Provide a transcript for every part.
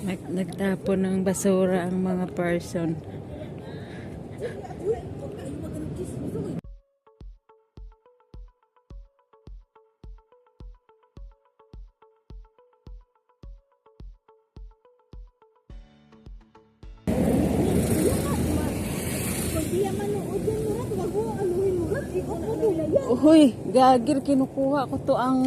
Nagtapon ng basura ang mga person. Uy, gagir, kinukuha ko to ang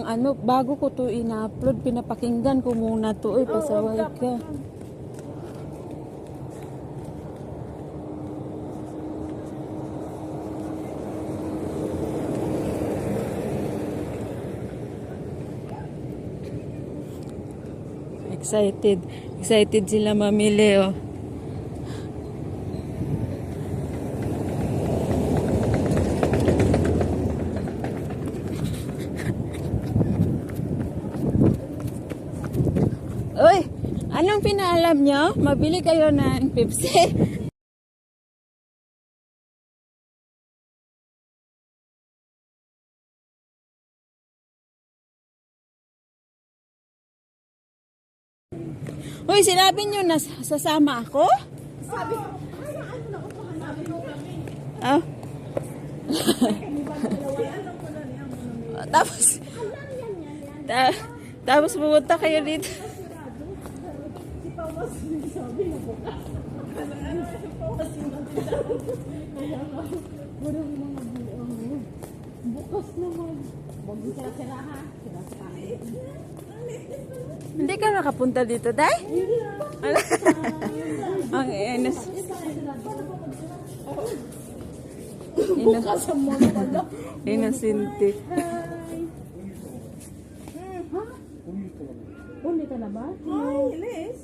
ano, bago ko to ina-upload, pinapakinggan ko muna to. Uy, pasaway ka. Excited sila mamili, oh. Uy, anong pinaalam nyo? Mabili kayo ng Pepsi. Uy, sinabi nyo na sasama ako? Sabi ko, oh. Tapos pumunta kayo dito. Bukas naman. Huwag mo sira-sira ha. Sira-sira. Hindi ka nakapunta dito, Day? Ang enes. Bukas ang mga pala. Inosente. Uli ka na ba? Ay, Liz.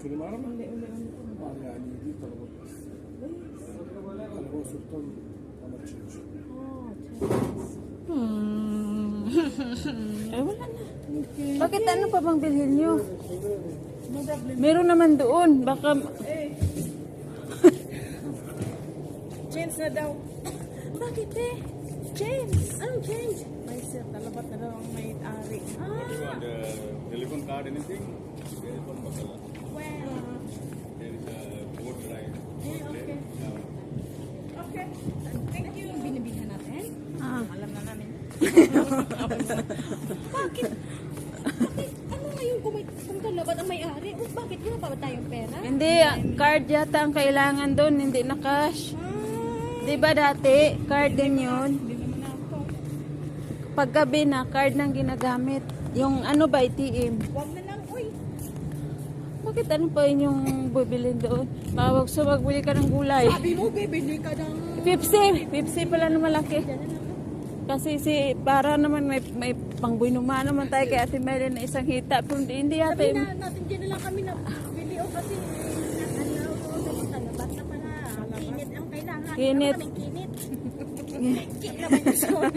Kilimaram? Uli. Dito. Alam sultan Amarchich. Wala na. Bakit ano pa bang bilhin nyo? Meron naman doon. Baka... Change na daw. Bakit eh? Change. Anong change? May sir, talabat na daw ang may ari. You want the telephone card, anything? Telephone bakala. Well, There is a board line. okay. Okay. Thank you. Yung binibilhan natin? Alam na namin. Bakit? Ano ngayon kung talabat ang may-ari? Bakit wala pa ba tayong pera? Hindi, card yata ang kailangan doon. Hindi na cash. Diba dati? Card din yun. Hindi naman ako. Paggabi na, card nang ginagamit. Yung ano ba, ATM? Huwag na lang, uy. Bakit ano pa yun yung bibilin doon? Mawag so magbili ka ng gulay. Sabi mo, bibili ka ng... Pepsi pala na malaki. Kasi para naman may pangbuinuma naman tayo kay Ate Mary na isang hita. Hindi yata Sabi yung... na natin dyan na lang kami na bili o kasi talabat na pala. Kinit ang kailangan. Kinit. Ano kinit? Kinit naman yung soul.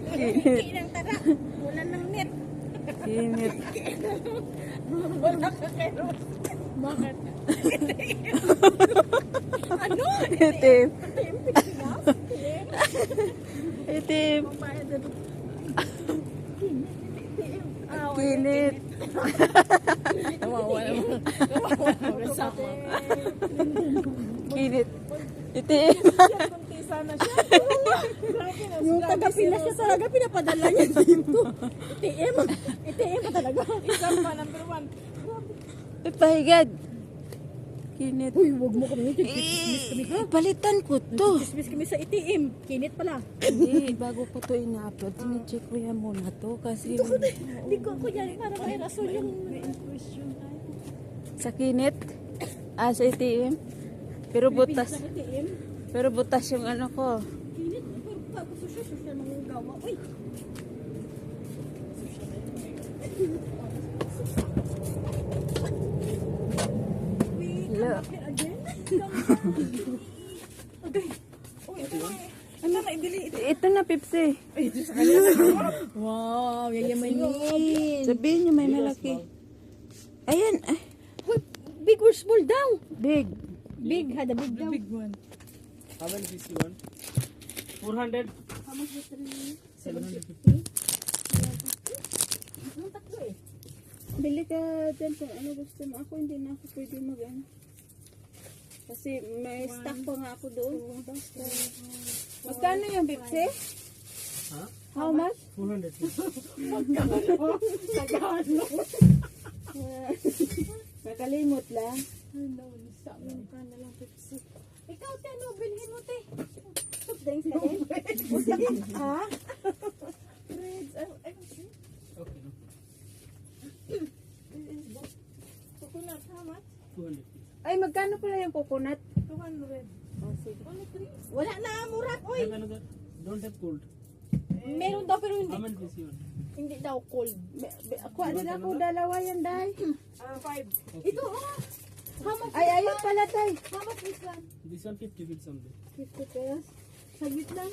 Kinit ng tara. Wala ng net. Init. Wala ka kayo. Bakit? Ano? Itim. Itim. Itim. Kinit. Kinit. Kawawa naman. Kawawa naman sa ako. Kinit. Itim. Kunti sana siya. Yung taga-Pinas niya talaga pinapadala niya dito. ITM. ITM pa talaga. Isang pa, number 1. Pahigad. Kinit. Uy, huwag mo kami. Chismis kami ha. Palitan ko to. Chismis kami sa ITM. Kinit pala. Hindi, bago ko to ina-upload, tine-check ko yan muna to kasi Hindi ko yan para may rason yung sa kinit, sa ATM. Pero butas, sa ITM. pero butas yung ano ko. Kinit. Pero bago social mga gawa. Uy. Hello. Again? Ano na ibili? Ito na, Pepsi. Wow, yayamanin. Sabihin niyo may malaki. Ayan, ay, Uy, big or small daw? big. Big, had a big daw. Big one. How many piece you want? 400? How much is 3? 750? Anong tatlo eh? bili ka dyan kung ano gusto mo. Ako hindi na ako pwede mag-ano. Kasi may stock pa nga ako doon. Magkano yung Pepsi? Ha? How much? 400. Nakalimot lang. Ikaw, te, ano, bilhin mo, te. Soft drinks ka din? Ha? Okay. Coconut, how much? 200. Ay, magkano pala yung coconut? 200. Oh, sige. Wala na, murag, oy. Have another. Don't have cold. Meron daw, pero hindi. How many piece you want? Hindi daw cold. Ako, ano na ako, dalawa yan, Day. 5. Ito, oh. How much? Ay, ayun pala, Day. How much this one? This one 50 feet something. 50 pesos. Saglit lang.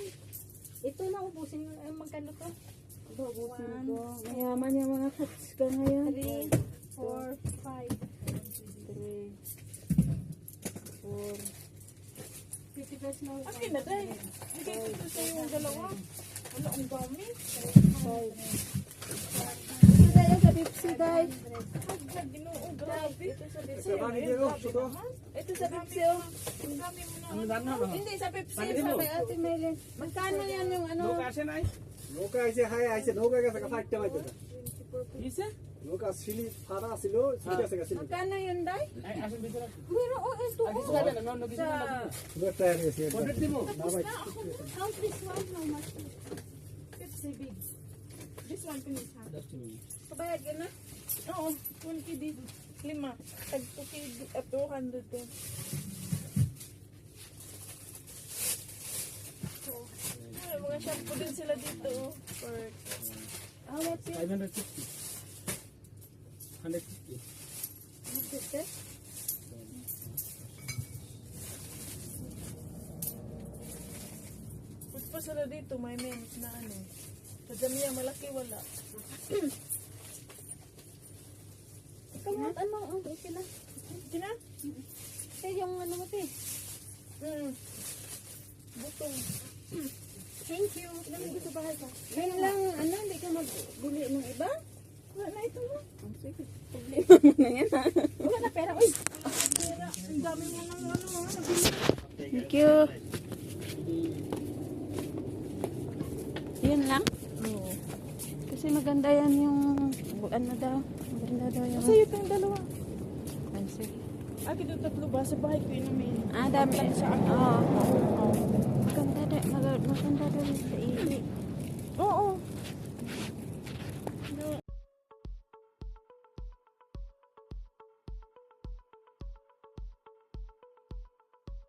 Ito na, ubusin mo. Ay, magkano to? Babusin ko. Mayaman yung mga cats ka ngayon. 3, 4, 5. 3, 4, 50 pesos na. Okay na tayo. Bigay ko ito sa'yo yung dalawa. Wala, ang dami. 5. Ito tayo sa Pepsi, Day. Ay, ginoo, grabe. Ito sa Pepsi. Ito sa Pepsi, oh. Ang dami mo na. Ano dano no? Hindi, sa Pepsi, sa kay Ate Mele. Magkano yan yung ano? 農家足ない নৌকা আহিছে হাই আহিছে নৌকা গেছে 5 টাকা দিতে Isa? নৌকা সিলি ফাড়া ছিল সিলি গেছে গেছে Magkano yun, Day? Ay, asan bisa? Pero, oh, ito, Ay, oh. isa na no, no bisa na. সুন্দর টায়ার গেছে 100 mo. বাবাই Count this one, how much? Pepsi big. This one finish ha. Just a minute. Kabayad ka na? Oo, 1 kg. 5. Tag 2 kg at 200 din. Ay, mga shampoo din sila dito. Oh. For How much yun? 550. 150. put pa sila dito, may mint na ano. Sa dami yung malaki, wala. Kamot, ano, okay sila. Sina? Te, yung ano mo, te. Butong. Thank you. Ilan mo gusto bahay ka? Ngayon lang, ano, hindi ka magbili ng iba? Wala na ito mo. Oh, sige, problema mo na yan, ha? Wala na pera. Uy, Ang dami mo ng ano, nabili. Thank you. Yun lang? Oo. Kasi maganda yan yung, ano daw, maganda daw yung... Sa'yo ito yung dalawa. Ay, sige. Akin yung tatlo ba? Sa bahay ko inumin. Ah, dami. Sa akin. Oo. Maganda daw yung sa ihi. Oo.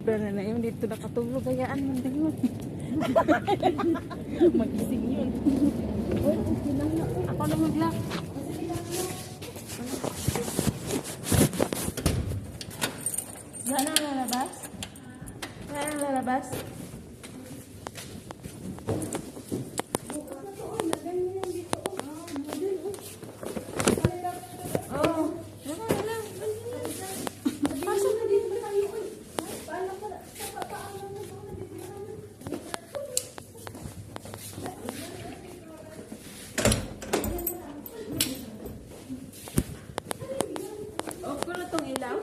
Pero na yung dito nakatulog, gayaan mo din yun. Magising yun. Ako na mag-lock. Saan ang lalabas? Saan ang lalabas? Off ko na tong ilaw.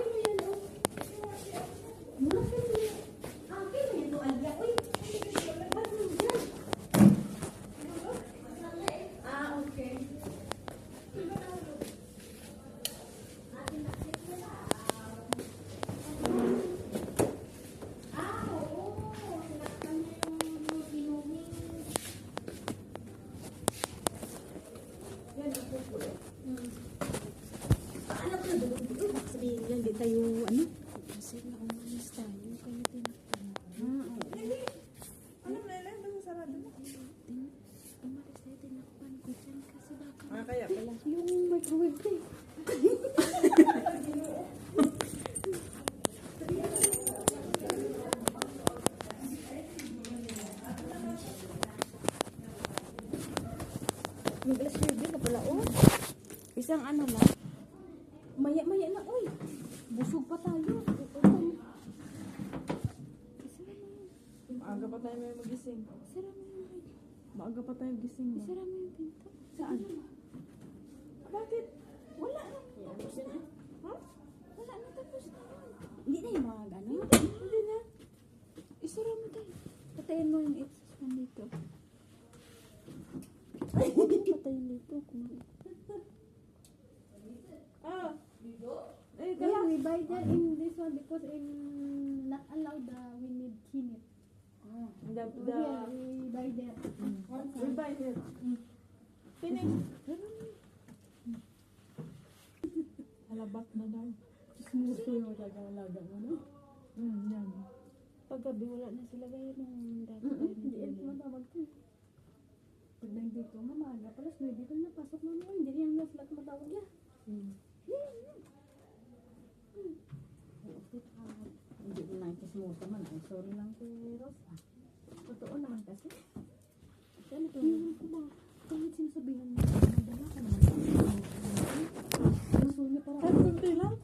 sabihin lang, di tayo, ano? Kasi naumanis tayo. Kaya tinakpan. Ano na ilan? Basta sarado mo. Umalis tayo tinakpan ko dyan kasi baka Kaya pala. Yung microwave ko eh. mag-alas na pala. Oh. Isang ano lang. Maya-maya na, uy. Busog pa tayo. Maaga pa tayo may magising. Sira mo yung Maaga pa tayo gising. Sira mo yung pinto. Saan? Bakit? Wala na. patayin mo yung exhaust dito. Patayin dito. Yeah, we buy that in this one because in not allowed we need chin it. The Yeah, we buy that. we buy here. Finish. Halabak na daw. Smooth yung alaga mo, no? Yan. Paggabi wala na sila gaya nung dati. Hindi yan tumatawag ko. Pag nandito, mamaga, palas 9 ko na pasok mo mo. Hindi yan na sila tumatawag niya. Hindi ko nakikismooth naman. Ay, sorry lang kay Rosa. Totoo naman kasi. Ano to? Kahit sinasabihan mo, madala ka naman. Gusto niya parang... Ay, kunti lang?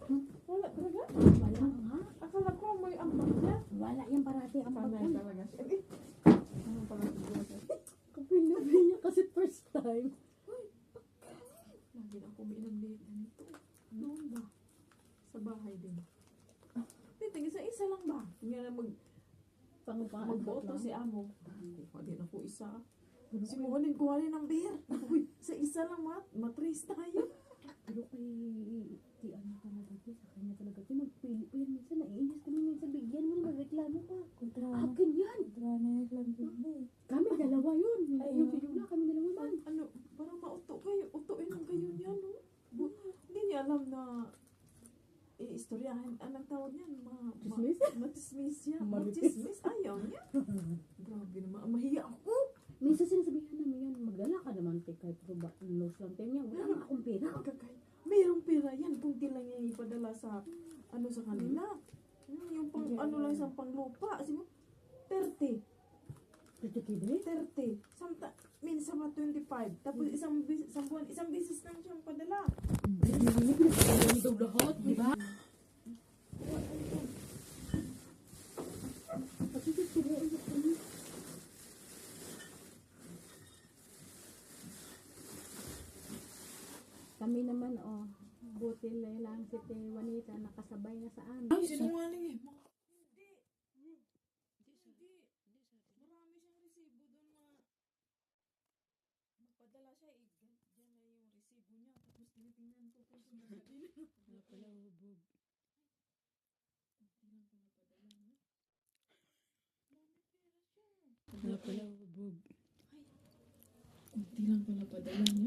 Wala talaga? Wala nga. Akala ko may ambak niya. Wala yan parati ang Panay pagkan. talaga siya. Eh, ano pala siguro siya? Kapinabi niya kasi first time. Lagi na ako umiinom dito nito. Noon ba? Sa bahay din. Dito, isa-isa lang ba? Nga na magboto si Amo. Hindi ko din ako isa. Simuhanin ng beer. Uy, sa isa lang matris tayo. Pero kay ti ano talaga ko sa kanya talaga ko magpili pa yan minsan naiinis kami minsan bigyan mo na magreklamo pa. Akin yan. Kami dalawa yun. Ay, yung si Jula kami dalawa man. Ano, parang mauto kayo. Utuin ang kayo niya, no? Hindi niya alam na istoryahin. Anong tawag niyan? Chismis? Matismis niya. Marites. Matismis. Ayaw niya. Grabe naman. Mahiya ako. Minsan sinasabihan namin yan, magdala ka naman kay kahit ruba. Loss lang tayo niya. Wala nga akong pera. Mayroong pera yan. Kung di lang niya ipadala sa sa kanila. Yung pang lang isang panglupa. Kasi mo, 30. 30. Minsan ba 25. Tapos isang buwan, isang beses lang siyang padala. Ito lahat, di ba? Kami naman, buti lang si Te Juanita nakasabay na sa amin. Ay, sinungaling eh. Hindi. Marami siyang resibo doon magpadala siya eh. Diyan na yung resibo niya. Tapos tinitingnan ko kung sumasabi. Pala hubog. Kunti lang pala padala niya.